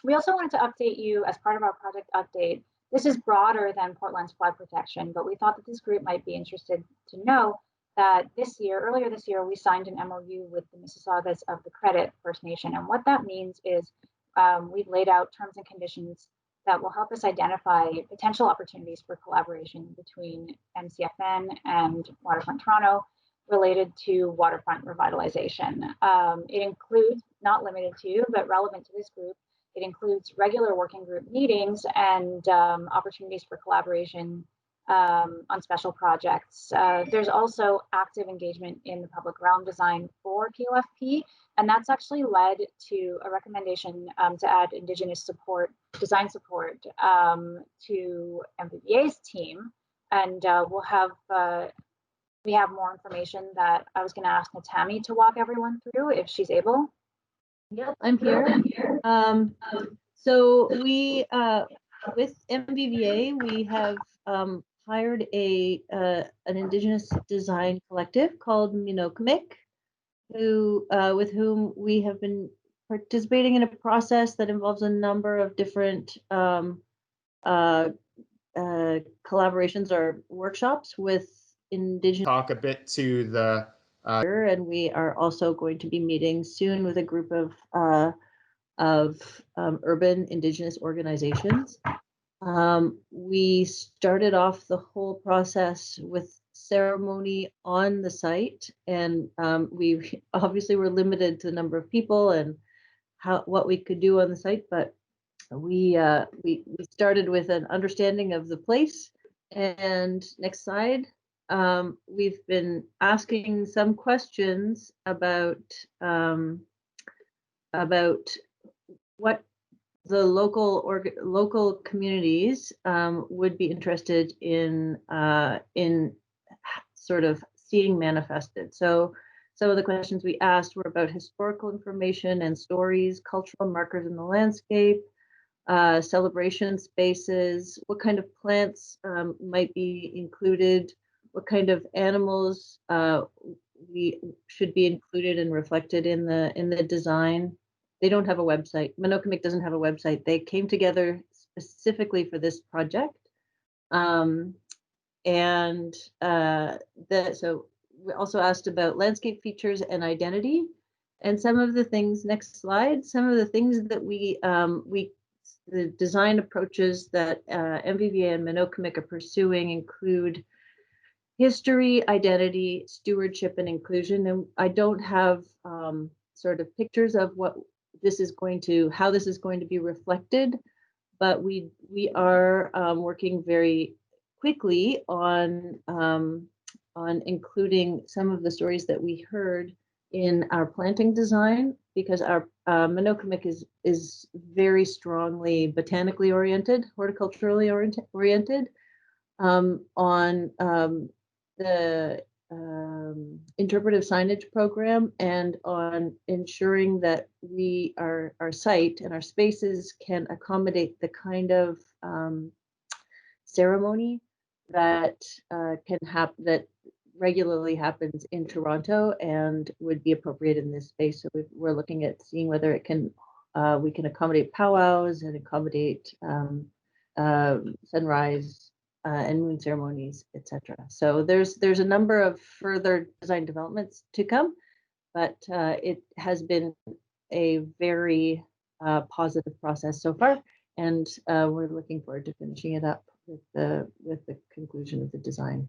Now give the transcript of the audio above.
We also wanted to update you as part of our project update. This is broader than Portland's flood protection, but we thought that this group might be interested to know that earlier this year, we signed an MOU with the Mississaugas of the Credit First Nation. And what that means is we've laid out terms and conditions that will help us identify potential opportunities for collaboration between MCFN and Waterfront Toronto related to waterfront revitalization. It includes, not limited to, but relevant to this group, it includes regular working group meetings and opportunities for collaboration on special projects. There's also active engagement in the public realm design for KOFP, and that's actually led to a recommendation to add Indigenous support, design support to MVVA's team. And we have more information that I was going to ask Natami to walk everyone through if she's able. Yep, I'm here. So we, with MVVA, we have hired an Indigenous design collective called Minokamik, with whom we have been participating in a process that involves a number of different collaborations or workshops with Indigenous. Talk a bit to the and we are also going to be meeting soon with a group of urban Indigenous organizations. We started off the whole process with ceremony on the site, and we obviously were limited to the number of people and what we could do on the site, but we started with an understanding of the place. And next slide. We've been asking some questions about what the local communities would be interested in sort of seeing manifested. So some of the questions we asked were about historical information and stories, cultural markers in the landscape, celebration spaces, what kind of plants might be included, what kind of animals we should be included and reflected in the design. They don't have a website. Minokamik doesn't have a website. They came together specifically for this project. So we also asked about landscape features and identity. And some of the things, next slide, some of the things that the design approaches that MVVA and Minokamik are pursuing include history, identity, stewardship, and inclusion. And I don't have sort of pictures of what this is going to, how this is going to be reflected, but we are working very quickly on including some of the stories that we heard in our planting design, because our Minokamik is very strongly botanically oriented, horticulturally oriented, on the interpretive signage program, and on ensuring that our site and our spaces can accommodate the kind of ceremony that that regularly happens in Toronto and would be appropriate in this space. So we're looking at seeing whether we can accommodate powwows and accommodate sunrise and moon ceremonies, etc. So there's a number of further design developments to come, but it has been a very positive process so far, and we're looking forward to finishing it up with the conclusion of the design.